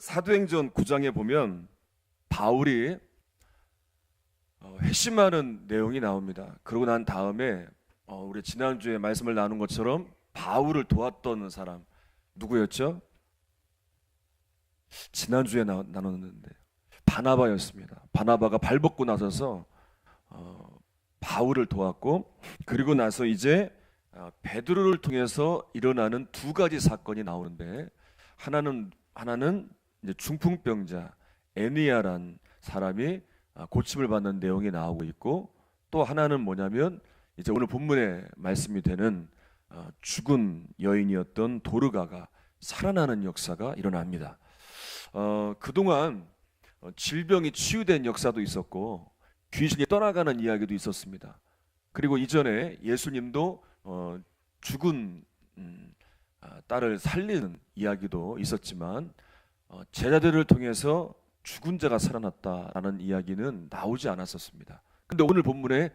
사도행전 9장에 보면 바울이 회심하는 내용이 나옵니다. 그러고 난 다음에 우리 지난주에 말씀을 나눈 것처럼 바울을 도왔던 사람 누구였죠? 지난주에 나눴는데 바나바였습니다. 바나바가 발벗고 나서서 바울을 도왔고, 그리고 나서 이제 베드로를 통해서 일어나는 두 가지 사건이 나오는데, 하나는 이제 중풍병자 애니아란 사람이 고침을 받는 내용이 나오고 있고, 또 하나는 뭐냐면 이제 오늘 본문의 말씀이 되는 죽은 여인이었던 도르가가 살아나는 역사가 일어납니다. 그동안 질병이 치유된 역사도 있었고 귀신이 떠나가는 이야기도 있었습니다. 그리고 이전에 예수님도 죽은 딸을 살리는 이야기도 있었지만 제자들을 통해서 죽은 자가 살아났다라는 이야기는 나오지 않았었습니다. 근데 오늘 본문에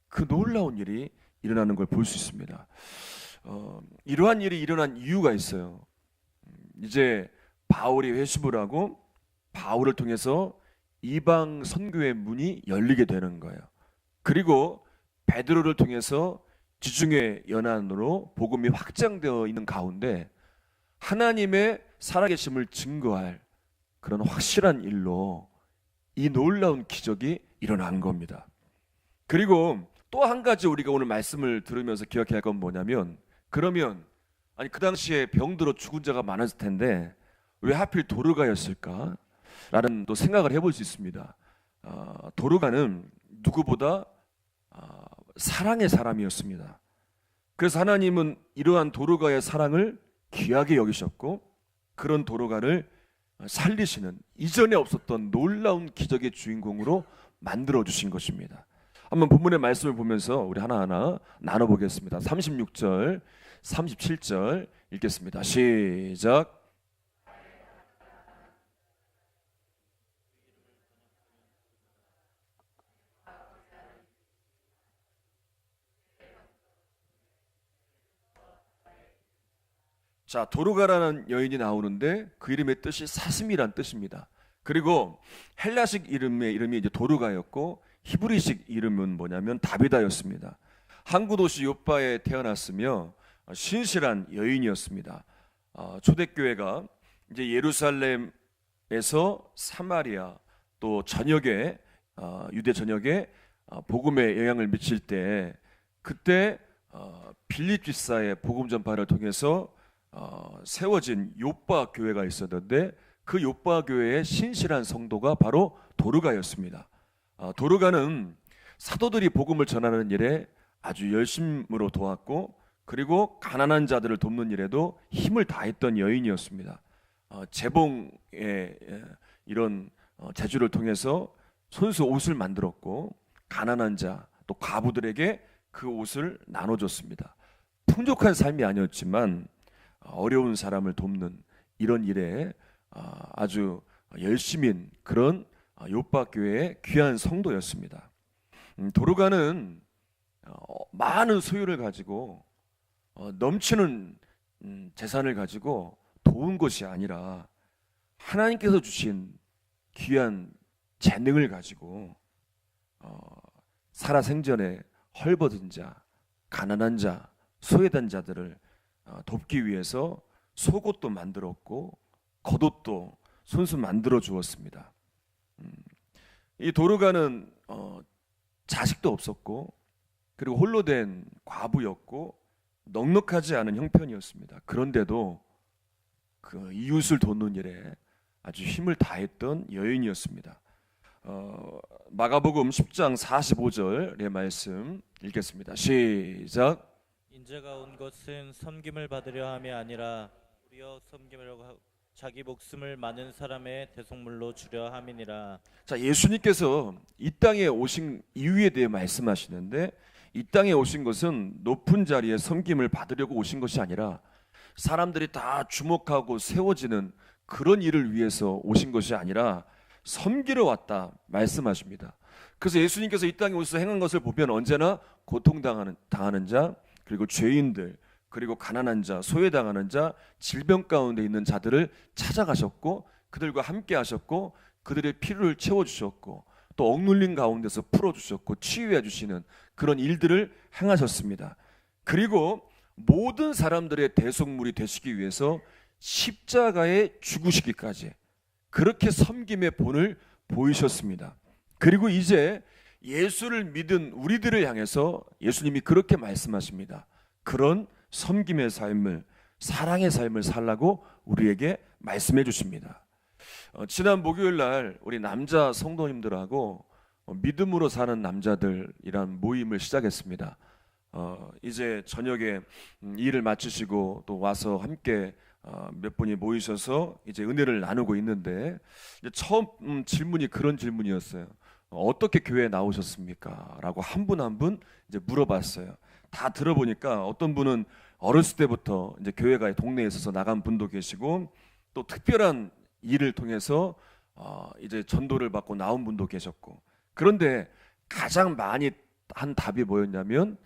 그 놀라운 일이 일어나는 걸 볼 수 있습니다. 이러한 일이 일어난 이유가 있어요. 이제 바울이 회심을 하고 바울을 통해서 이방 선교의 문이 열리게 되는 거예요. 그리고 베드로를 통해서 지중해 연안으로 복음이 확장되어 있는 가운데 하나님의 살아계심을 증거할 그런 확실한 일로 이 놀라운 기적이 일어난 겁니다. 그리고 또 한 가지 우리가 오늘 말씀을 들으면서 기억해야 할 건 뭐냐면, 그러면 아니 그 당시에 병들어 죽은 자가 많았을 텐데 왜 하필 도르가였을까? 라는 또 생각을 해볼 수 있습니다. 도르가는 누구보다 사랑의 사람이었습니다. 그래서 하나님은 이러한 도르가의 사랑을 귀하게 여기셨고, 그런 도르가를 살리시는 이전에 없었던 놀라운 기적의 주인공으로 만들어주신 것입니다. 한번 본문의 말씀을 보면서 우리 하나하나 나눠보겠습니다. 36절, 37절 읽겠습니다. 시작. 자, 도르가라는 여인이 나오는데 그 이름의 뜻이 사슴이란 뜻입니다. 그리고 헬라식 이름이 이제 도르가였고 히브리식 이름은 뭐냐면 다비다였습니다. 항구 도시 요빠에 태어났으며 신실한 여인이었습니다. 초대교회가 이제 예루살렘에서 사마리아 또 전역에 유대 전역에 복음에 영향을 미칠 때, 그때 빌립 집사의 복음 전파를 통해서 세워진 요빠 교회가 있었는데, 그 요빠 교회의 신실한 성도가 바로 도르가였습니다. 도르가는 사도들이 복음을 전하는 일에 아주 열심으로 도왔고, 그리고 가난한 자들을 돕는 일에도 힘을 다했던 여인이었습니다. 재봉의 이런 재주를 통해서 손수 옷을 만들었고, 가난한 자 또 과부들에게 그 옷을 나눠줬습니다. 풍족한 삶이 아니었지만 어려운 사람을 돕는 이런 일에 아주 열심인 그런 요빠 교회의 귀한 성도였습니다. 도르가는 많은 소유를 가지고 넘치는 재산을 가지고 도운 것이 아니라 하나님께서 주신 귀한 재능을 가지고 살아생전에 헐벗은 자, 가난한 자, 소외된 자들을 돕기 위해서 속옷도 만들었고 겉옷도 손수 만들어 주었습니다. 이 도르가는 자식도 없었고, 그리고 홀로 된 과부였고 넉넉하지 않은 형편이었습니다. 그런데도 그 이웃을 돕는 일에 아주 힘을 다했던 여인이었습니다. 마가복음 10장 45절의 말씀 읽겠습니다. 시작. 인자가 온 것은 섬김을 받으려 함이 아니라 우리여 섬김으로 자기 목숨을 많은 사람의 대속물로 주려 함이니라. 자, 예수님께서 이 땅에 오신 이유에 대해 말씀하시는데, 이 땅에 오신 것은 높은 자리에 섬김을 받으려고 오신 것이 아니라 사람들이 다 주목하고 세워지는 그런 일을 위해서 오신 것이 아니라 섬기러 왔다 말씀하십니다. 그래서 예수님께서 이 땅에 오셔서 행한 것을 보면 언제나 고통당하는 자, 그리고 죄인들, 그리고 가난한 자, 소외당하는 자, 질병 가운데 있는 자들을 찾아가셨고, 그들과 함께 하셨고 그들의 필요를 채워주셨고 또 억눌린 가운데서 풀어주셨고 치유해 주시는 그런 일들을 행하셨습니다. 그리고 모든 사람들의 대속물이 되시기 위해서 십자가에 죽으시기까지 그렇게 섬김의 본을 보이셨습니다. 그리고 이제 예수를 믿은 우리들을 향해서 예수님이 그렇게 말씀하십니다. 그런 섬김의 삶을, 사랑의 삶을 살라고 우리에게 말씀해 주십니다. 지난 목요일 날 우리 남자 성도님들하고 믿음으로 사는 남자들이란 모임을 시작했습니다. 이제 저녁에 일을 마치시고 또 와서 함께 몇 분이 모이셔서 이제 은혜를 나누고 있는데 이제 처음 질문이 그런 질문이었어요. 어떻게 교회에 나오셨습니까? 라고 한 분 한 분 이제 물어봤어요. 다 들어보니까 어떤 분은 어렸을 때부터 이제 교회가 동네에 있어서 나간 분도 계시고 또 특별한 일을 통해서 이제 전도를 받고 나온 분도 계셨고, 그런데 가장 많이 한 답이 뭐였냐면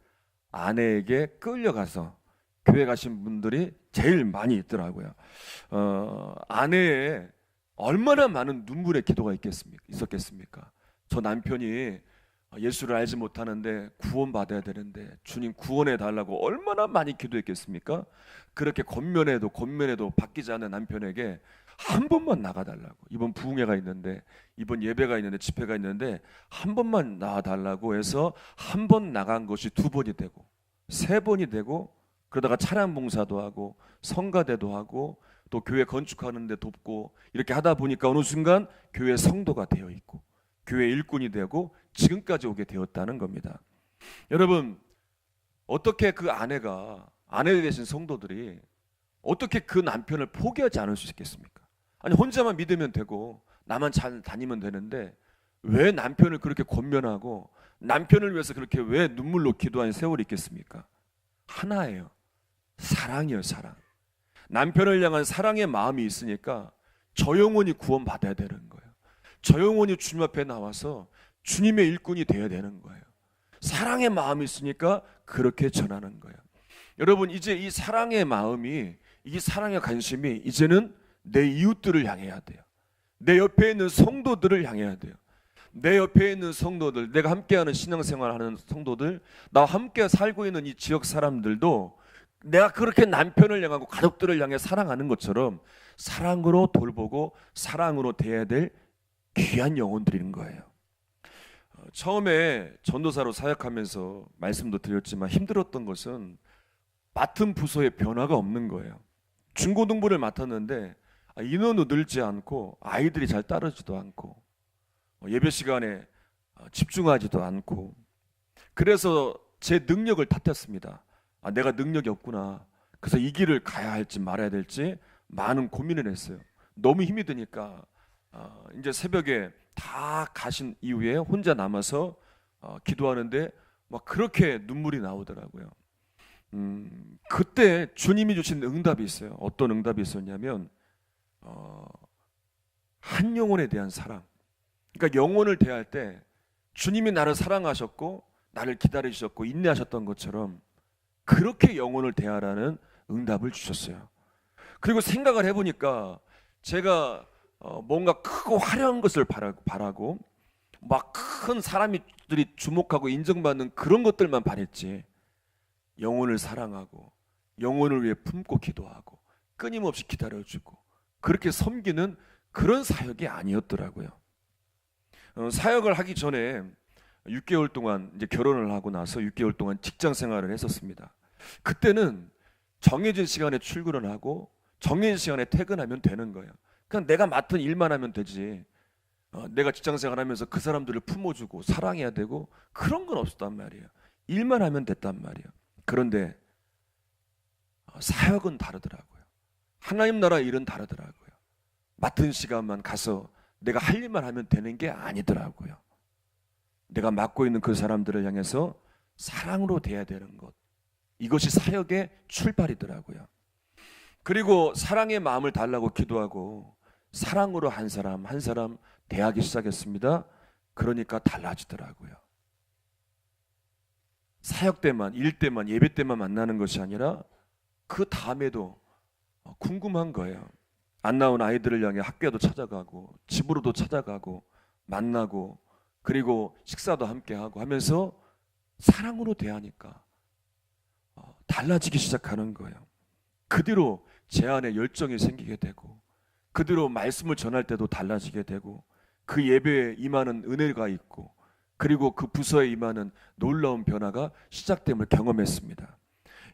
아내에게 끌려가서 교회 가신 분들이 제일 많이 있더라고요. 아내의 얼마나 많은 눈물의 기도가 있었겠습니까? 저 남편이 예수를 알지 못하는데 구원받아야 되는데 주님 구원해 달라고 얼마나 많이 기도했겠습니까? 그렇게 권면해도 바뀌지 않는 남편에게 한 번만 나가달라고, 이번 부흥회가 있는데, 이번 예배가 있는데, 집회가 있는데 한 번만 나가달라고 해서 한 번 나간 것이 두 번이 되고 세 번이 되고, 그러다가 차량 봉사도 하고 성가대도 하고 또 교회 건축하는 데 돕고 이렇게 하다 보니까 어느 순간 교회 성도가 되어 있고 교회 일꾼이 되고 지금까지 오게 되었다는 겁니다. 여러분, 어떻게 그 아내 되신 성도들이 어떻게 그 남편을 포기하지 않을 수 있겠습니까? 아니, 혼자만 믿으면 되고 나만 잘 다니면 되는데 왜 남편을 그렇게 권면하고 남편을 위해서 그렇게 왜 눈물로 기도하는 세월이 있겠습니까? 하나예요. 사랑이에요, 사랑. 남편을 향한 사랑의 마음이 있으니까 저 영혼이 구원받아야 되는 거예요. 저 영혼이 주님 앞에 나와서 주님의 일꾼이 되어야 되는 거예요. 사랑의 마음이 있으니까 그렇게 전하는 거예요. 여러분, 이제 이 사랑의 마음이, 이 사랑의 관심이 이제는 내 이웃들을 향해야 돼요. 내 옆에 있는 성도들을 향해야 돼요. 내 옆에 있는 성도들, 내가 함께하는 신앙생활하는 성도들, 나와 함께 살고 있는 이 지역 사람들도 내가 그렇게 남편을 향하고 가족들을 향해 사랑하는 것처럼 사랑으로 돌보고 사랑으로 대해야 될 귀한 영혼들인 거예요. 처음에 전도사로 사역하면서 말씀도 드렸지만 힘들었던 것은 맡은 부서에 변화가 없는 거예요. 중고등부를 맡았는데 인원도 늘지 않고 아이들이 잘 따르지도 않고 예배 시간에 집중하지도 않고, 그래서 제 능력을 탓했습니다. 내가 능력이 없구나. 그래서 이 길을 가야 할지 말아야 될지 많은 고민을 했어요. 너무 힘이 드니까 이제 새벽에 다 가신 이후에 혼자 남아서 기도하는데 막 그렇게 눈물이 나오더라고요. 그때 주님이 주신 응답이 있어요. 어떤 응답이 있었냐면 한 영혼에 대한 사랑. 그러니까 영혼을 대할 때 주님이 나를 사랑하셨고 나를 기다리셨고 인내하셨던 것처럼 그렇게 영혼을 대하라는 응답을 주셨어요. 그리고 생각을 해보니까 제가 뭔가 크고 화려한 것을 바라고 막 큰 사람들이 주목하고 인정받는 그런 것들만 바랬지, 영혼을 사랑하고 영혼을 위해 품고 기도하고 끊임없이 기다려주고 그렇게 섬기는 그런 사역이 아니었더라고요. 사역을 하기 전에 6개월 동안 이제 결혼을 하고 나서 6개월 동안 직장 생활을 했었습니다. 그때는 정해진 시간에 출근을 하고 정해진 시간에 퇴근하면 되는 거예요. 그냥 내가 맡은 일만 하면 되지, 내가 직장 생활하면서 그 사람들을 품어주고 사랑해야 되고 그런 건 없었단 말이에요. 일만 하면 됐단 말이에요. 그런데 사역은 다르더라고요. 하나님 나라 일은 다르더라고요. 맡은 시간만 가서 내가 할 일만 하면 되는 게 아니더라고요. 내가 맡고 있는 그 사람들을 향해서 사랑으로 대해야 되는 것, 이것이 사역의 출발이더라고요. 그리고 사랑의 마음을 달라고 기도하고 사랑으로 한 사람 한 사람 대하기 시작했습니다. 그러니까 달라지더라고요. 사역 때만, 일 때만, 예배 때만 만나는 것이 아니라 그 다음에도 궁금한 거예요. 안 나온 아이들을 향해 학교도 찾아가고 집으로도 찾아가고 만나고 그리고 식사도 함께 하고 하면서 사랑으로 대하니까 달라지기 시작하는 거예요. 그 뒤로 제 안에 열정이 생기게 되고 그 뒤로 말씀을 전할 때도 달라지게 되고 그 예배에 임하는 은혜가 있고 그리고 그 부서에 임하는 놀라운 변화가 시작됨을 경험했습니다.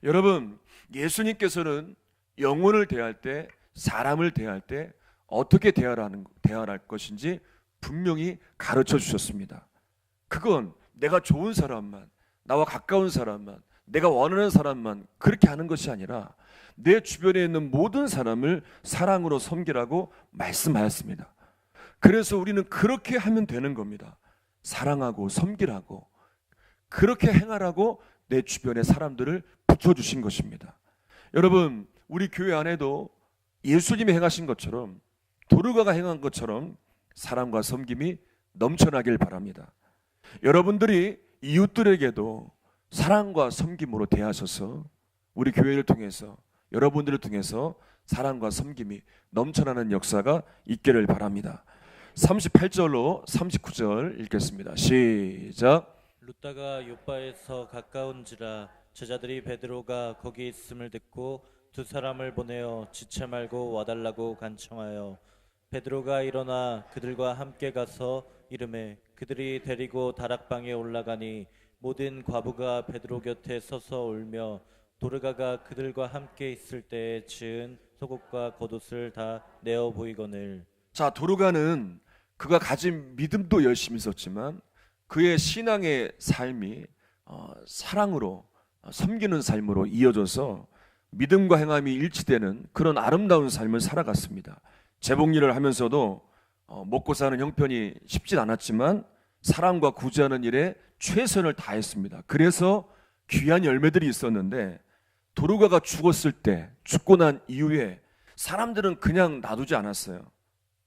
여러분, 예수님께서는 영혼을 대할 때, 사람을 대할 때 어떻게 대할 것인지 분명히 가르쳐 주셨습니다. 그건 내가 좋은 사람만, 나와 가까운 사람만, 내가 원하는 사람만 그렇게 하는 것이 아니라 내 주변에 있는 모든 사람을 사랑으로 섬기라고 말씀하였습니다. 그래서 우리는 그렇게 하면 되는 겁니다. 사랑하고 섬기라고, 그렇게 행하라고 내 주변의 사람들을 붙여주신 것입니다. 여러분, 우리 교회 안에도 예수님이 행하신 것처럼, 도르가가 행한 것처럼 사랑과 섬김이 넘쳐나길 바랍니다. 여러분들이 이웃들에게도 사랑과 섬김으로 대하셔서 우리 교회를 통해서, 여러분들을 통해서 사랑과 섬김이 넘쳐나는 역사가 있기를 바랍니다. 38절로 39절 읽겠습니다. 시작. 룻다가 요바에서 가까운지라 제자들이 베드로가 거기 있음을 듣고 두 사람을 보내어 지체 말고 와달라고 간청하여 베드로가 일어나 그들과 함께 가서 이르매 그들이 데리고 다락방에 올라가니 모든 과부가 베드로 곁에 서서 울며 도르가가 그들과 함께 있을 때에 지은 속옷과 겉옷을 다 내어 보이거늘. 자, 도르가는 그가 가진 믿음도 열심히 있었지만 그의 신앙의 삶이 사랑으로 섬기는 삶으로 이어져서 믿음과 행함이 일치되는 그런 아름다운 삶을 살아갔습니다. 재봉일을 하면서도 먹고 사는 형편이 쉽진 않았지만 사랑과 구제하는 일에 최선을 다했습니다. 그래서 귀한 열매들이 있었는데 도르가가 죽었을 때, 죽고 난 이후에 사람들은 그냥 놔두지 않았어요.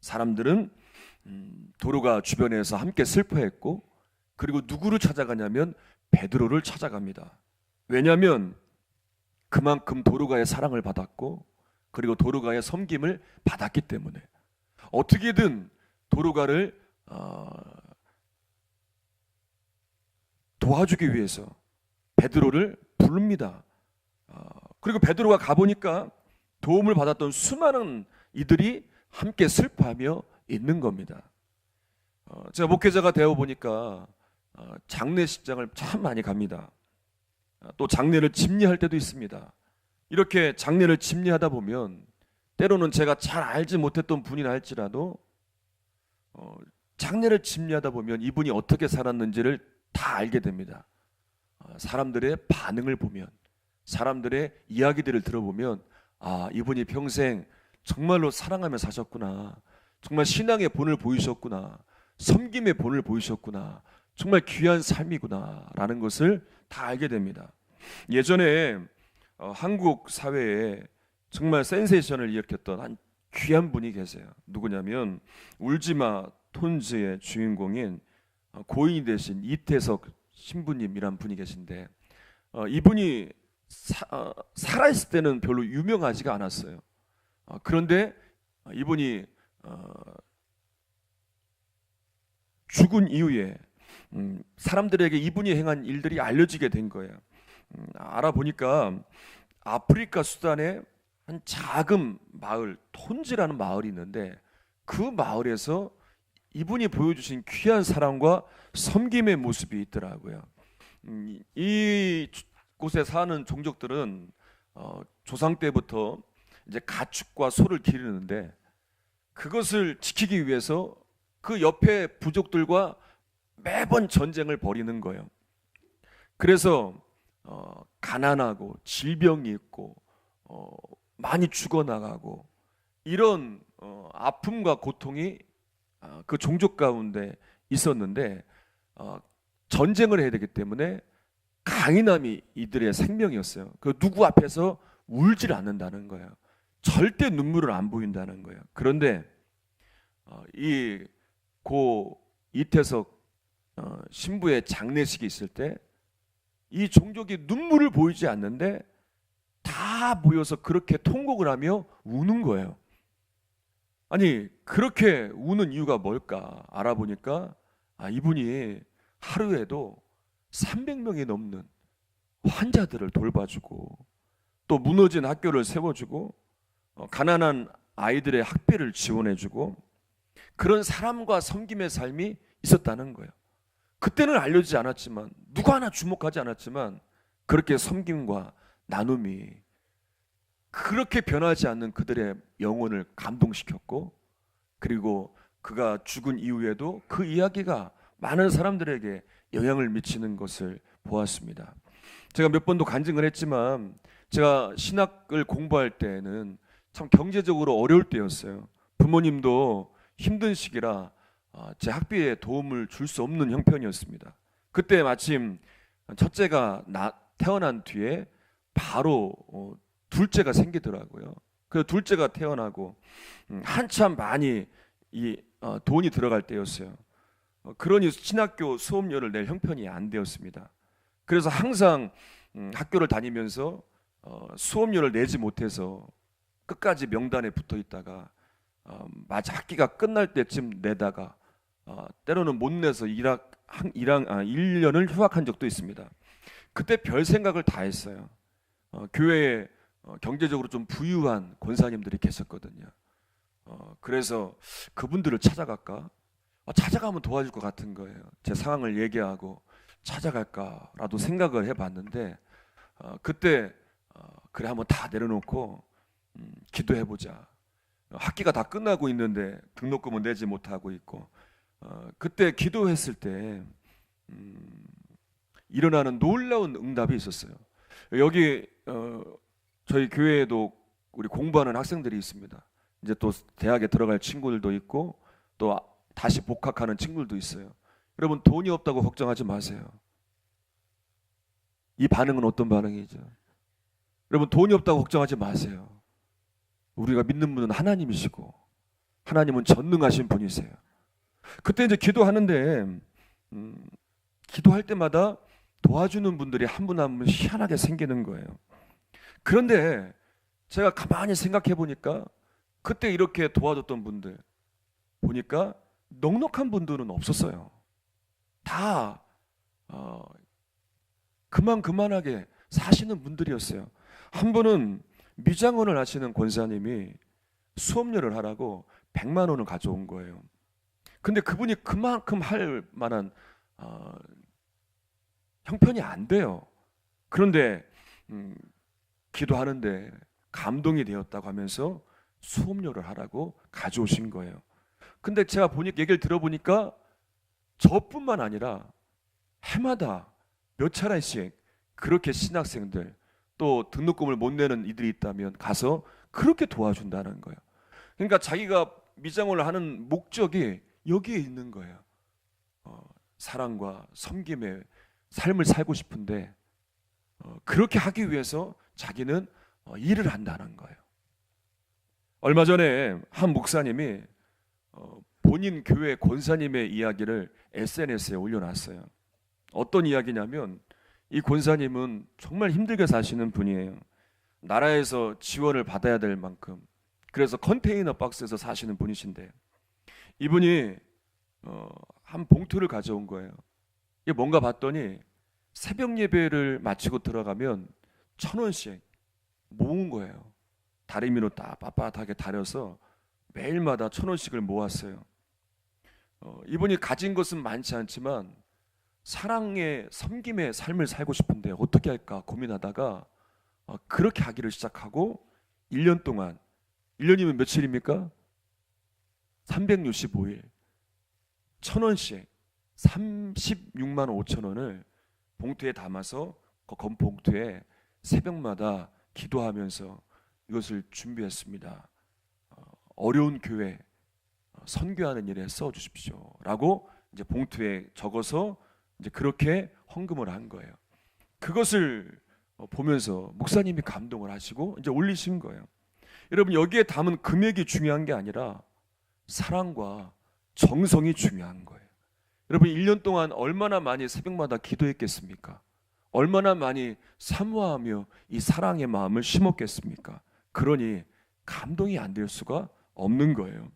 사람들은 도르가 주변에서 함께 슬퍼했고, 그리고 누구를 찾아가냐면 베드로를 찾아갑니다. 왜냐하면 그만큼 도르가의 사랑을 받았고, 그리고 도르가의 섬김을 받았기 때문에 어떻게든 도르가를 도와주기 위해서 베드로를 부릅니다. 그리고 베드로가 가보니까 도움을 받았던 수많은 이들이 함께 슬퍼하며 있는 겁니다. 제가 목회자가 되어 보니까 장례식장을 참 많이 갑니다. 또 장례를 집례할 때도 있습니다. 이렇게 장례를 집례하다 보면 때로는 제가 잘 알지 못했던 분이나 할지라도 장례를 집례하다 보면 이분이 어떻게 살았는지를 다 알게 됩니다. 사람들의 반응을 보면, 사람들의 이야기들을 들어보면 이분이 평생 정말로 사랑하며 사셨구나, 정말 신앙의 본을 보이셨구나, 섬김의 본을 보이셨구나, 정말 귀한 삶이구나 라는 것을 다 알게 됩니다. 예전에 한국 사회에 정말 센세이션을 일으켰던 한 귀한 분이 계세요. 누구냐면 울지마 톤즈의 주인공인 고인이 되신 이태석 신부님이란 분이 계신데 이분이 살아있을 때는 별로 유명하지가 않았어요. 그런데 이분이 죽은 이후에 사람들에게 이분이 행한 일들이 알려지게 된 거예요. 알아보니까 아프리카 수단에 한 작은 마을, 톤지라는 마을이 있는데 그 마을에서 이분이 보여주신 귀한 사랑과 섬김의 모습이 있더라고요. 이 곳에 사는 종족들은 조상 때부터 이제 가축과 소를 기르는데 그것을 지키기 위해서 그 옆에 부족들과 매번 전쟁을 벌이는 거예요. 그래서 가난하고 질병이 있고 많이 죽어나가고 이런 아픔과 고통이 그 종족 가운데 있었는데 전쟁을 해야 되기 때문에 강인함이 이들의 생명이었어요. 그 누구 앞에서 울질 않는다는 거예요. 절대 눈물을 안 보인다는 거예요. 그런데 이 고 이태석 신부의 장례식이 있을 때 이 종족이 눈물을 보이지 않는데 다 모여서 그렇게 통곡을 하며 우는 거예요. 아니 그렇게 우는 이유가 뭘까 알아보니까 이분이 하루에도 300명이 넘는 환자들을 돌봐주고 또 무너진 학교를 세워주고 가난한 아이들의 학비를 지원해주고 그런 사람과 섬김의 삶이 있었다는 거예요. 그때는 알려지지 않았지만 누구 하나 주목하지 않았지만 그렇게 섬김과 나눔이 그렇게 변하지 않는 그들의 영혼을 감동시켰고 그리고 그가 죽은 이후에도 그 이야기가 많은 사람들에게 영향을 미치는 것을 보았습니다. 제가 몇 번도 간증을 했지만 제가 신학을 공부할 때는 참 경제적으로 어려울 때였어요. 부모님도 힘든 시기라 제 학비에 도움을 줄 수 없는 형편이었습니다. 그때 마침 첫째가 태어난 뒤에 바로 둘째가 생기더라고요. 그 둘째가 태어나고 한참 많이 돈이 들어갈 때였어요. 그러니 신학교 수업료를 낼 형편이 안 되었습니다. 그래서 항상 학교를 다니면서 수업료를 내지 못해서 끝까지 명단에 붙어 있다가 마치 학기가 끝날 때쯤 내다가 때로는 못 내서 1년을 휴학한 적도 있습니다. 그때 별 생각을 다 했어요. 교회에 경제적으로 좀 부유한 권사님들이 계셨거든요. 그래서 그분들을 찾아갈까? 찾아가면 도와줄 것 같은 거예요. 제 상황을 얘기하고 찾아갈까라도 생각을 해봤는데 그때 그래 한번 다 내려놓고 기도해보자. 학기가 다 끝나고 있는데 등록금은 내지 못하고 있고 그때 기도했을 때 일어나는 놀라운 응답이 있었어요. 여기 저희 교회에도 우리 공부하는 학생들이 있습니다. 이제 또 대학에 들어갈 친구들도 있고 또 다시 복학하는 친구들도 있어요. 여러분 돈이 없다고 걱정하지 마세요. 이 반응은 어떤 반응이죠? 여러분 돈이 없다고 걱정하지 마세요. 우리가 믿는 분은 하나님이시고 하나님은 전능하신 분이세요. 그때 이제 기도하는데 기도할 때마다 도와주는 분들이 한 분 한 분 희한하게 생기는 거예요. 그런데 제가 가만히 생각해 보니까 그때 이렇게 도와줬던 분들 보니까 넉넉한 분들은 없었어요. 다 그만하게 사시는 분들이었어요. 한 분은 미장원을 하시는 권사님이 수업료를 하라고 100만 원을 가져온 거예요. 근데 그분이 그만큼 할 만한 형편이 안 돼요. 그런데 기도하는데 감동이 되었다고 하면서 수업료를 하라고 가져오신 거예요. 근데 제가 얘기를 들어보니까 저뿐만 아니라 해마다 몇 차례씩 그렇게 신학생들 또 등록금을 못 내는 이들이 있다면 가서 그렇게 도와준다는 거예요. 그러니까 자기가 미장원을 하는 목적이 여기에 있는 거예요. 사랑과 섬김의 삶을 살고 싶은데 그렇게 하기 위해서 자기는 일을 한다는 거예요. 얼마 전에 한 목사님이 본인 교회 권사님의 이야기를 SNS에 올려놨어요. 어떤 이야기냐면 이 권사님은 정말 힘들게 사시는 분이에요. 나라에서 지원을 받아야 될 만큼 그래서 컨테이너 박스에서 사시는 분이신데 이분이 한 봉투를 가져온 거예요. 이게 뭔가 봤더니 새벽 예배를 마치고 들어가면 1,000원씩 모은 거예요. 다리미로 딱 빳빳하게 다려서 매일마다 1,000원씩을 모았어요. 이분이 가진 것은 많지 않지만 사랑의 섬김의 삶을 살고 싶은데 어떻게 할까 고민하다가 그렇게 하기를 시작하고 1년 동안 1년이면 며칠입니까? 365일 1,000원씩 36만 5천 원을 봉투에 담아서 그 검봉투에 새벽마다 기도하면서 이것을 준비했습니다. 어려운 교회 선교하는 일에 써 주십시오라고 이제 봉투에 적어서 이제 그렇게 헌금을 한 거예요. 그것을 보면서 목사님이 감동을 하시고 이제 올리신 거예요. 여러분 여기에 담은 금액이 중요한 게 아니라 사랑과 정성이 중요한 거예요. 여러분 1년 동안 얼마나 많이 새벽마다 기도했겠습니까? 얼마나 많이 사모하며 이 사랑의 마음을 심었겠습니까? 그러니 감동이 안 될 수가 없는 거예요.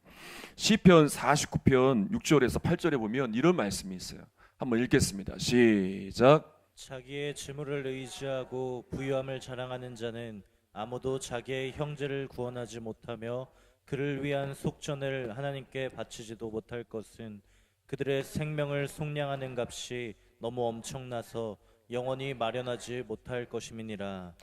시편 49편 6절에서 8절에 보면 이런 말씀이 있어요. 한번 읽겠습니다. 시작. 자기의 재물을 의지하고 부유함을 자랑하는 자는 아무도 자기의 형제를 구원하지 못하며 그를 위한 속전을 하나님께 바치지도 못할 것은 그들의 생명을 속량하는 값이 너무 엄청나서 영원히 마련하지 못할 것임이니라.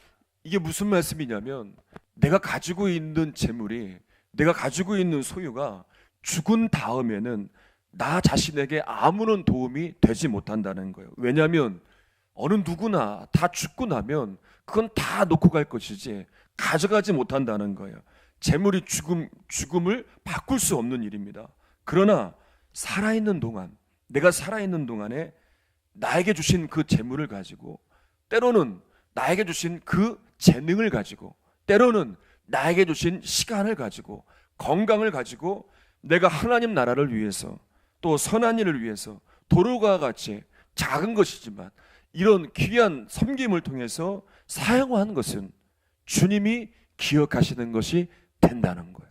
이게 무슨 말씀이냐면 내가 가지고 있는 재물이, 내가 가지고 있는 소유가 죽은 다음에는 나 자신에게 아무런 도움이 되지 못한다는 거예요. 왜냐하면 어느 누구나 다 죽고 나면 그건 다 놓고 갈 것이지 가져가지 못한다는 거예요. 재물이 죽음을 바꿀 수 없는 일입니다. 그러나 살아있는 동안, 내가 살아있는 동안에 나에게 주신 그 재물을 가지고, 때로는 나에게 주신 그 재능을 가지고, 때로는 나에게 주신 시간을 가지고, 건강을 가지고 내가 하나님 나라를 위해서, 또 선한 일을 위해서 도로가 같이 작은 것이지만 이런 귀한 섬김을 통해서 사용한 것은 주님이 기억하시는 것이 된다는 거예요.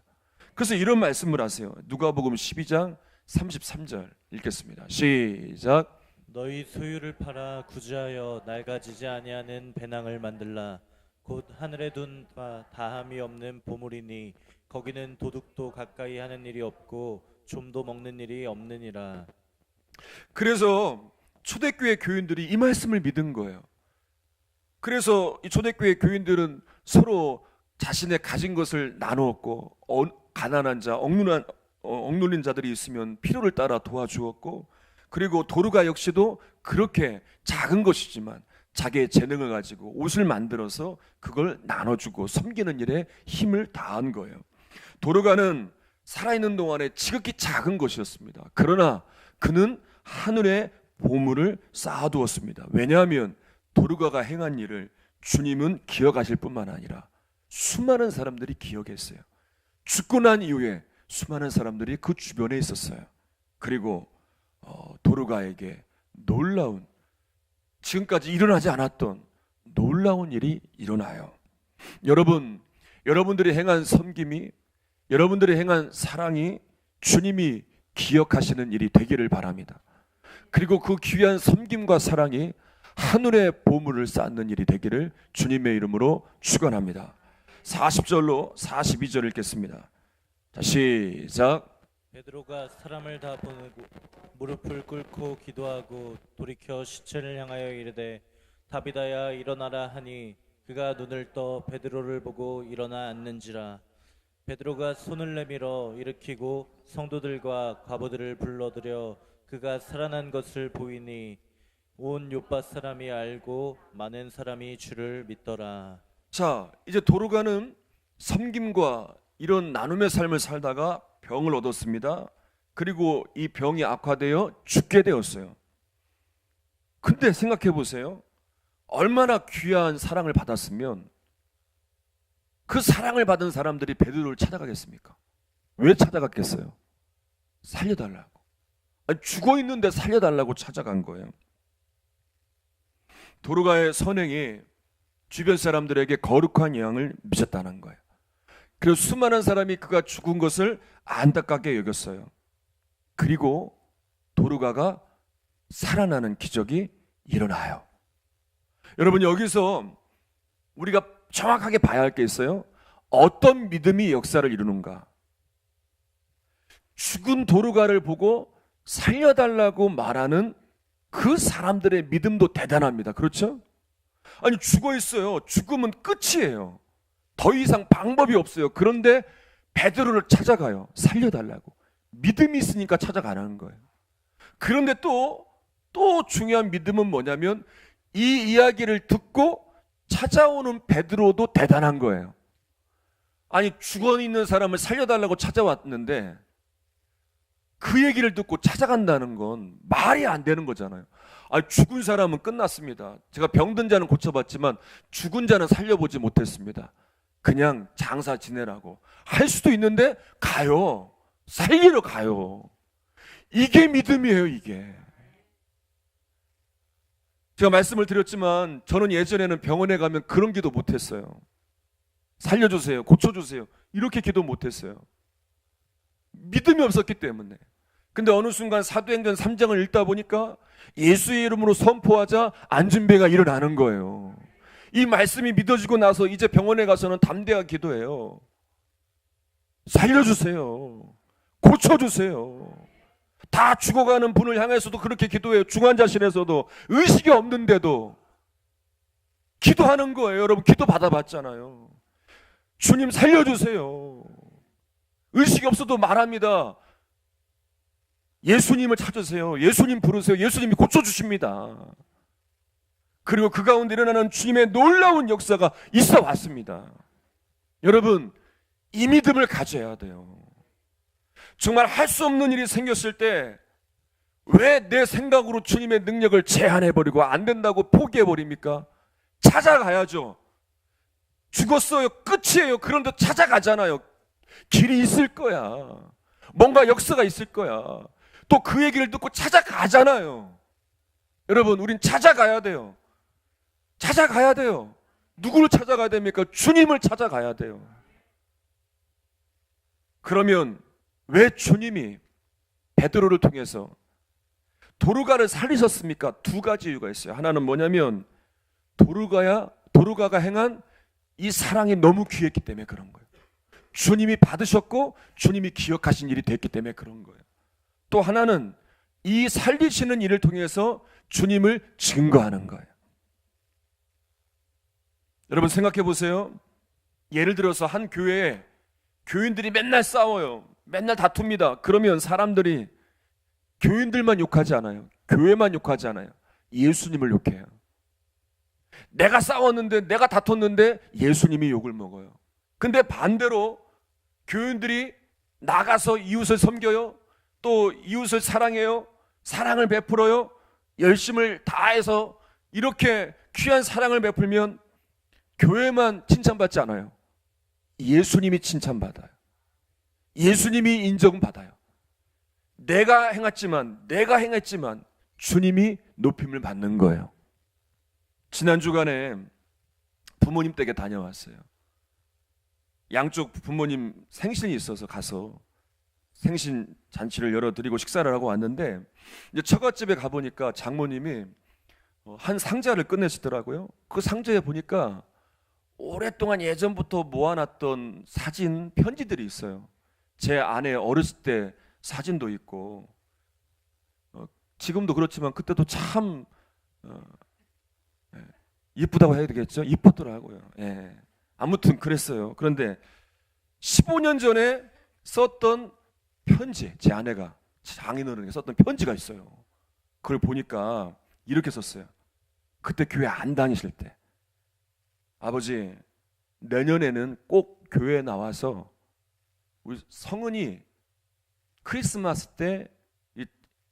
그래서 이런 말씀을 하세요. 누가복음 12장 33절 읽겠습니다. 시작. 너희 소유를 팔아 구제하여 낡아지지 아니하는 배낭을 만들라. 곧 하늘에 둔 바 다함이 없는 보물이니 거기는 도둑도 가까이 하는 일이 없고 좀도 먹는 일이 없느니라. 그래서 초대교회 교인들이 이 말씀을 믿은 거예요. 그래서 이 초대교회 교인들은 서로 자신의 가진 것을 나누었고, 가난한 자, 억눌린 자들이 있으면 필요를 따라 도와주었고, 그리고 도르가 역시도 그렇게 작은 것이지만 자기의 재능을 가지고 옷을 만들어서 그걸 나눠주고 섬기는 일에 힘을 다한 거예요. 도르가는 살아있는 동안에 지극히 작은 것이었습니다. 그러나 그는 하늘에 보물을 쌓아두었습니다. 왜냐하면 도르가가 행한 일을 주님은 기억하실 뿐만 아니라 수많은 사람들이 기억했어요. 죽고 난 이후에 수많은 사람들이 그 주변에 있었어요. 그리고 도르가에게 놀라운, 지금까지 일어나지 않았던 놀라운 일이 일어나요. 여러분들이 행한 섬김이, 여러분들이 행한 사랑이 주님이 기억하시는 일이 되기를 바랍니다. 그리고 그 귀한 섬김과 사랑이 하늘의 보물을 쌓는 일이 되기를 주님의 이름으로 축원합니다. 40절로 42절 읽겠습니다. 자, 시작. 베드로가 사람을 다 보내고 무릎을 꿇고 기도하고 돌이켜 시체를 향하여 이르되 다비다야 일어나라 하니 그가 눈을 떠 베드로를 보고 일어나 앉는지라. 베드로가 손을 내밀어 일으키고 성도들과 과부들을 불러들여 그가 살아난 것을 보이니 온 요파 사람이 알고 많은 사람이 주를 믿더라. 자, 이제 도르가는 섬김과 이런 나눔의 삶을 살다가 병을 얻었습니다. 그리고 이 병이 악화되어 죽게 되었어요. 근데 생각해 보세요. 얼마나 귀한 사랑을 받았으면 그 사랑을 받은 사람들이 베드로를 찾아가겠습니까? 왜 찾아갔겠어요? 살려달라고. 아니, 죽어 있는데 살려달라고 찾아간 거예요. 도르가의 선행이 주변 사람들에게 거룩한 영향을 미쳤다는 거예요. 그리고 수많은 사람이 그가 죽은 것을 안타깝게 여겼어요. 그리고 도르가가 살아나는 기적이 일어나요. 여러분, 여기서 우리가 정확하게 봐야 할 게 있어요. 어떤 믿음이 역사를 이루는가? 죽은 도르가를 보고 살려달라고 말하는 그 사람들의 믿음도 대단합니다. 그렇죠? 아니, 죽어 있어요. 죽으면 끝이에요. 더 이상 방법이 없어요. 그런데 베드로를 찾아가요. 살려달라고. 믿음이 있으니까 찾아가는 거예요. 그런데 또 중요한 믿음은 뭐냐면 이 이야기를 듣고 찾아오는 베드로도 대단한 거예요. 아니, 죽어 있는 사람을 살려달라고 찾아왔는데 그 얘기를 듣고 찾아간다는 건 말이 안 되는 거잖아요. 아니, 죽은 사람은 끝났습니다. 제가 병든 자는 고쳐봤지만 죽은 자는 살려보지 못했습니다. 그냥 장사 지내라고 할 수도 있는데 가요. 살리러 가요. 이게 믿음이에요, 이게. 제가 말씀을 드렸지만 저는 예전에는 병원에 가면 그런 기도 못했어요. 살려주세요, 고쳐주세요, 이렇게 기도 못했어요. 믿음이 없었기 때문에. 근데 어느 순간 사도행전 3장을 읽다 보니까 예수의 이름으로 선포하자 안진뱅이가 일어나는 거예요. 이 말씀이 믿어지고 나서 이제 병원에 가서는 담대하게 기도해요. 살려주세요. 고쳐주세요. 다 죽어가는 분을 향해서도 그렇게 기도해요. 중환자실에서도 의식이 없는데도 기도하는 거예요. 여러분, 기도 받아봤잖아요. 주님 살려주세요. 의식이 없어도 말합니다. 예수님을 찾으세요. 예수님 부르세요. 예수님이 고쳐주십니다. 그리고 그 가운데 일어나는 주님의 놀라운 역사가 있어 왔습니다. 여러분, 이 믿음을 가져야 돼요. 정말 할 수 없는 일이 생겼을 때 왜 내 생각으로 주님의 능력을 제한해버리고 안 된다고 포기해버립니까? 찾아가야죠. 죽었어요. 끝이에요. 그런데 찾아가잖아요. 길이 있을 거야. 뭔가 역사가 있을 거야. 또 그 얘기를 듣고 찾아가잖아요. 여러분, 우린 찾아가야 돼요. 찾아가야 돼요. 누구를 찾아가야 됩니까? 주님을 찾아가야 돼요. 그러면 왜 주님이 베드로를 통해서 도르가를 살리셨습니까? 두 가지 이유가 있어요. 하나는 뭐냐면 도르가가 행한 이 사랑이 너무 귀했기 때문에 그런 거예요. 주님이 받으셨고 주님이 기억하신 일이 됐기 때문에 그런 거예요. 또 하나는 이 살리시는 일을 통해서 주님을 증거하는 거예요. 여러분 생각해 보세요. 예를 들어서 한 교회에 교인들이 맨날 싸워요. 맨날 다툽니다. 그러면 사람들이 교인들만 욕하지 않아요. 교회만 욕하지 않아요. 예수님을 욕해요. 내가 싸웠는데, 내가 다퉜는데 예수님이 욕을 먹어요. 근데 반대로 교인들이 나가서 이웃을 섬겨요. 또 이웃을 사랑해요. 사랑을 베풀어요. 열심을 다해서 이렇게 귀한 사랑을 베풀면 교회만 칭찬받지 않아요. 예수님이 칭찬받아요. 예수님이 인정받아요. 내가 행했지만 주님이 높임을 받는 거예요. 지난 주간에 부모님 댁에 다녀왔어요. 양쪽 부모님 생신이 있어서 가서 생신 잔치를 열어드리고 식사를 하고 왔는데, 이제 처갓집에 가보니까 장모님이 한 상자를 꺼내시더라고요. 그 상자에 보니까 오랫동안 예전부터 모아놨던 사진, 편지들이 있어요. 제 아내 어렸을 때 사진도 있고, 지금도 그렇지만 그때도 참 이쁘다고 해야 되겠죠? 이뻤더라고요. 예. 아무튼 그랬어요. 그런데 15년 전에 썼던 편지, 제 아내가 장인어른에게 썼던 편지가 있어요. 그걸 보니까 이렇게 썼어요. 그때 교회 안 다니실 때, 아버지, 내년에는 꼭 교회에 나와서 우리 성은이 크리스마스 때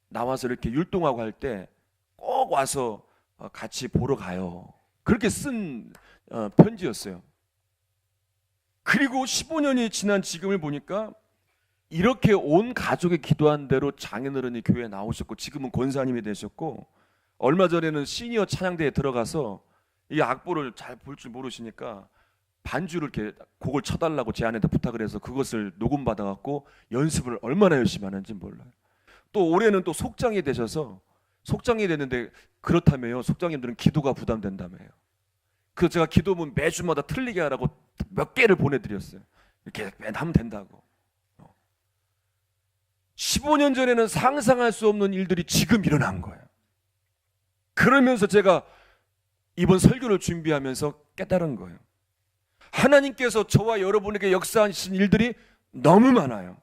나와서 이렇게 율동하고 할 때 꼭 와서 같이 보러 가요. 그렇게 쓴 편지였어요. 그리고 15년이 지난 지금을 보니까 이렇게 온 가족이 기도한 대로 장인어른이 교회에 나오셨고, 지금은 권사님이 되셨고, 얼마 전에는 시니어 찬양대에 들어가서 이 악보를 잘 볼 줄 모르시니까 반주를 이렇게 곡을 쳐달라고 제 아내한테 부탁을 해서 그것을 녹음받아갖고 연습을 얼마나 열심히 하는지 몰라요. 또 올해는 또 속장이 되셔서, 속장이 됐는데 그렇다며요. 속장님들은 기도가 부담된다며요. 그래서 제가 기도문 매주마다 틀리게 하라고 몇 개를 보내드렸어요. 이렇게 하면 된다고. 15년 전에는 상상할 수 없는 일들이 지금 일어난 거예요. 그러면서 제가 이번 설교를 준비하면서 깨달은 거예요. 하나님께서 저와 여러분에게 역사하신 일들이 너무 많아요.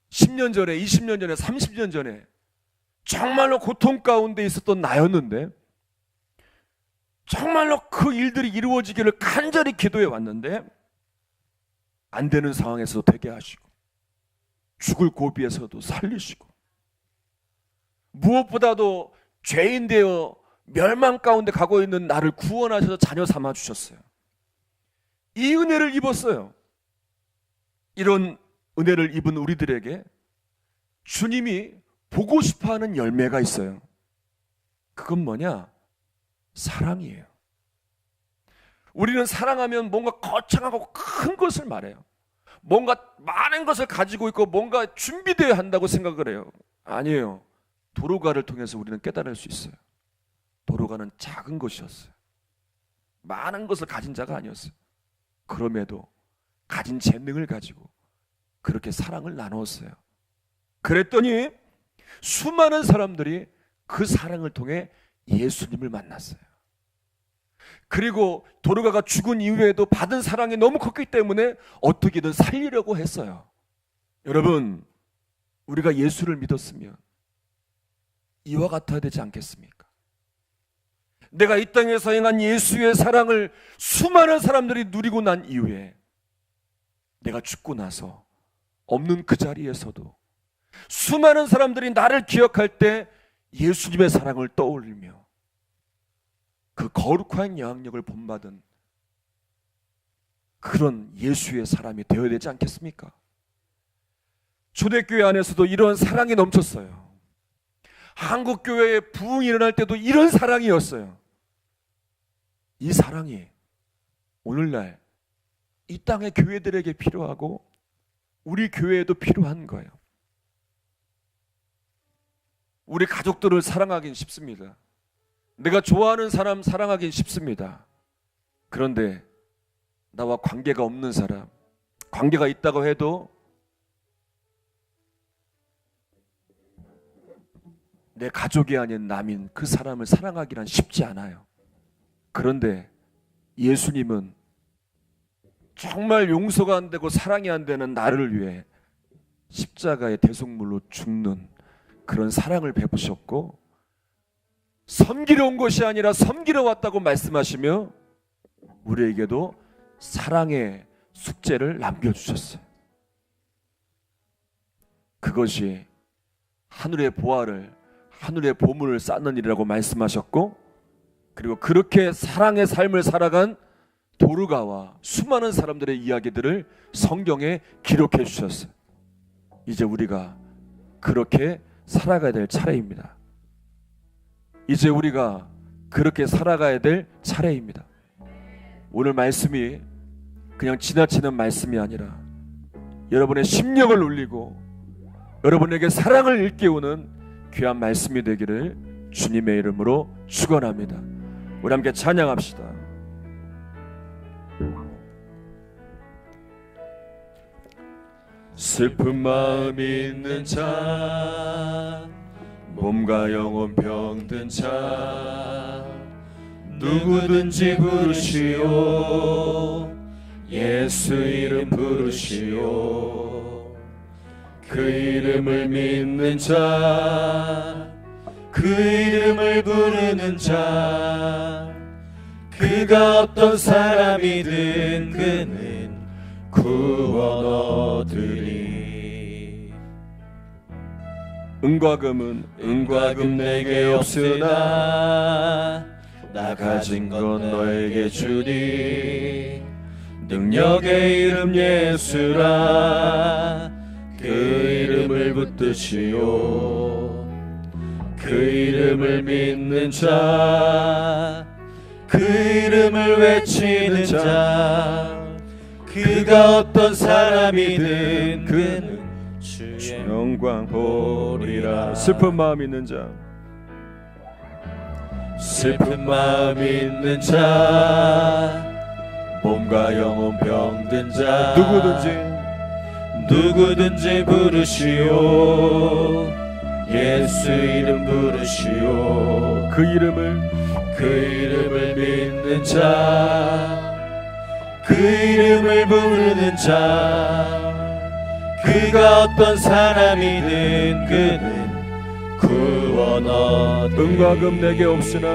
10년 전에, 20년 전에, 30년 전에 정말로 고통 가운데 있었던 나였는데, 정말로 그 일들이 이루어지기를 간절히 기도해 왔는데 안 되는 상황에서 되게 하시고, 죽을 고비에서도 살리시고, 무엇보다도 죄인 되어 멸망 가운데 가고 있는 나를 구원하셔서 자녀 삼아 주셨어요. 이 은혜를 입었어요. 이런 은혜를 입은 우리들에게 주님이 보고 싶어하는 열매가 있어요. 그건 뭐냐? 사랑이에요. 우리는 사랑하면 뭔가 거창하고 큰 것을 말해요. 뭔가 많은 것을 가지고 있고 뭔가 준비되어야 한다고 생각을 해요. 아니에요. 도로가를 통해서 우리는 깨달을 수 있어요. 도로가는 작은 것이었어요. 많은 것을 가진 자가 아니었어요. 그럼에도 가진 재능을 가지고 그렇게 사랑을 나누었어요. 그랬더니 수많은 사람들이 그 사랑을 통해 예수님을 만났어요. 그리고 도로가가 죽은 이후에도 받은 사랑이 너무 컸기 때문에 어떻게든 살리려고 했어요. 여러분, 우리가 예수를 믿었으면 이와 같아야 되지 않겠습니까? 내가 이 땅에서 행한 예수의 사랑을 수많은 사람들이 누리고 난 이후에 내가 죽고 나서 없는 그 자리에서도 수많은 사람들이 나를 기억할 때 예수님의 사랑을 떠올리며 그 거룩한 영향력을 본받은 그런 예수의 사람이 되어야 되지 않겠습니까? 초대교회 안에서도 이런 사랑이 넘쳤어요. 한국교회에 부흥이 일어날 때도 이런 사랑이었어요. 이 사랑이 오늘날 이 땅의 교회들에게 필요하고 우리 교회에도 필요한 거예요. 우리 가족들을 사랑하긴 쉽습니다. 내가 좋아하는 사람 사랑하긴 쉽습니다. 그런데 나와 관계가 없는 사람, 관계가 있다고 해도 내 가족이 아닌 남인 그 사람을 사랑하기란 쉽지 않아요. 그런데 예수님은 정말 용서가 안 되고 사랑이 안 되는 나를 위해 십자가의 대속물로 죽는 그런 사랑을 베푸셨고, 섬기러 온 것이 아니라 섬기러 왔다고 말씀하시며 우리에게도 사랑의 숙제를 남겨주셨어요. 그것이 하늘의 보화를, 하늘의 보물을 쌓는 일이라고 말씀하셨고, 그리고 그렇게 사랑의 삶을 살아간 도르가와 수많은 사람들의 이야기들을 성경에 기록해 주셨어요. 이제 우리가 그렇게 살아가야 될 차례입니다. 이제 우리가 그렇게 살아가야 될 차례입니다. 오늘 말씀이 그냥 지나치는 말씀이 아니라 여러분의 심령을 울리고 여러분에게 사랑을 일깨우는 귀한 말씀이 되기를 주님의 이름으로 축원합니다. 우리 함께 찬양합시다. 슬픈 마음 있는 자, 몸과 영혼 병든 자, 누구든지 부르시오. 예수 이름 부르시오. 그 이름을 믿는 자, 그 이름을 부르는 자, 그가 어떤 사람이든 그는 구원 얻으리. 은과 금은 내게 없으나 나 가진 건 너에게 주리. 능력의 이름 예수라. 그 이름을 붙드시오. 그 이름을 믿는 자, 그 이름을 외치는 자, 그가 어떤 사람이든 그는 주의 영광 보리라. 슬픈 마음 있는 자, 슬픈 마음 있는 자, 몸과 영혼 병든 자, 누구든지 부르시오. 예수 이름 부르시오. 그 이름을 믿는 자, 그 이름을 부르는 자, 그가 어떤 사람이든 그는 구원 얻으리. 은과 금 내게 없으나,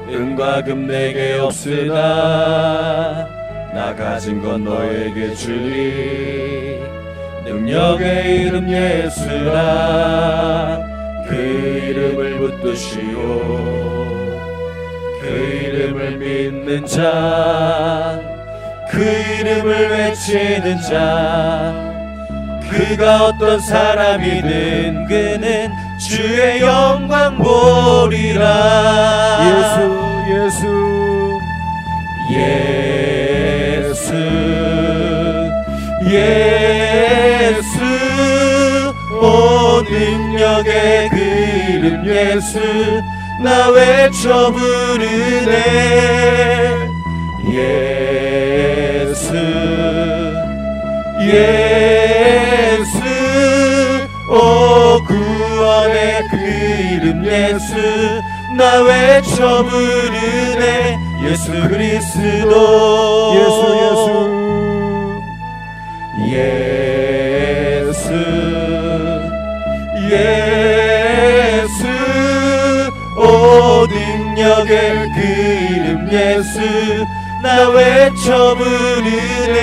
은과 금 내게 없으나 나 가진 건 너에게 주리. 능력의 이름 예수라. 그 이름을 붙드시오. 그 이름을 믿는 자, 그 이름을 외치는 자, 그가 어떤 사람이든 그는 주의 영광 보리라. 예수 예수 예수 오 능력의 그 이름 예수 나 외쳐 부르네 예수 예수 오 구원의 그 이름 예수 나 외쳐 부르네 예수 그리스도 예수 예수 오 능력의 그 이름 예수 나 외쳐 부르네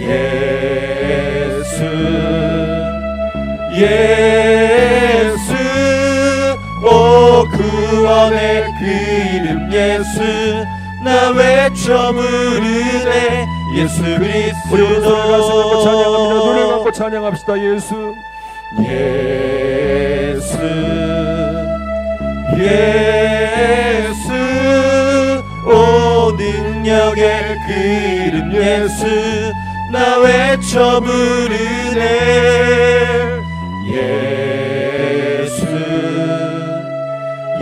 예수 예수 오 구원의 그 이름 예수 나 외쳐 부르네 예수 그리스도 우리 손을 찬양합니다. 눈을 감고 찬양합시다. 예수 예수 예수 오 능력의 그 이름 예수 나 외쳐 부르네 예수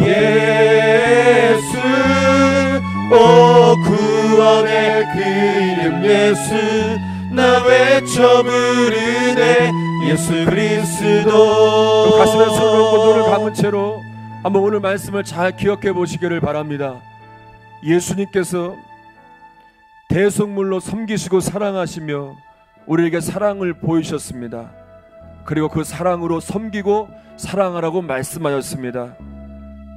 예수 오 구원의 그 이름 예수 나 외쳐 부르네 예수 그리스도 가슴에 손을 얹고 눈을 감은 채로 한번 오늘 말씀을 잘 기억해 보시기를 바랍니다. 예수님께서 대속물로 섬기시고 사랑하시며 우리에게 사랑을 보이셨습니다. 그리고 그 사랑으로 섬기고 사랑하라고 말씀하셨습니다.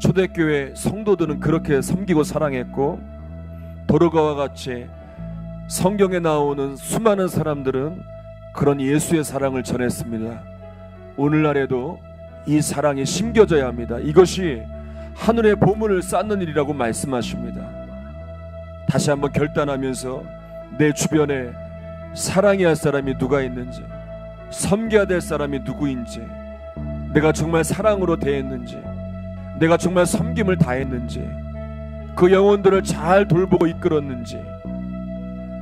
초대교회 성도들은 그렇게 섬기고 사랑했고 도르가와 같이 성경에 나오는 수많은 사람들은 그런 예수의 사랑을 전했습니다. 오늘날에도 이 사랑이 심겨져야 합니다. 이것이 하늘의 보물을 쌓는 일이라고 말씀하십니다. 다시 한번 결단하면서 내 주변에 사랑해야 할 사람이 누가 있는지, 섬겨야 될 사람이 누구인지, 내가 정말 사랑으로 대했는지, 내가 정말 섬김을 다했는지, 그 영혼들을 잘 돌보고 이끌었는지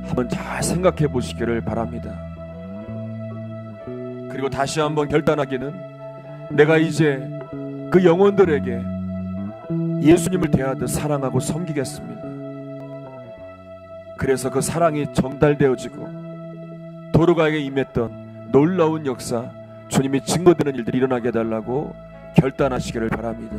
한번 잘 생각해 보시기를 바랍니다. 그리고 다시 한번 결단하기는 내가 이제 그 영혼들에게 예수님을 대하듯 사랑하고 섬기겠습니다. 그래서 그 사랑이 전달되어지고 도르가에게 임했던 놀라운 역사, 주님이 증거되는 일들이 일어나게 해달라고 결단하시기를 바랍니다.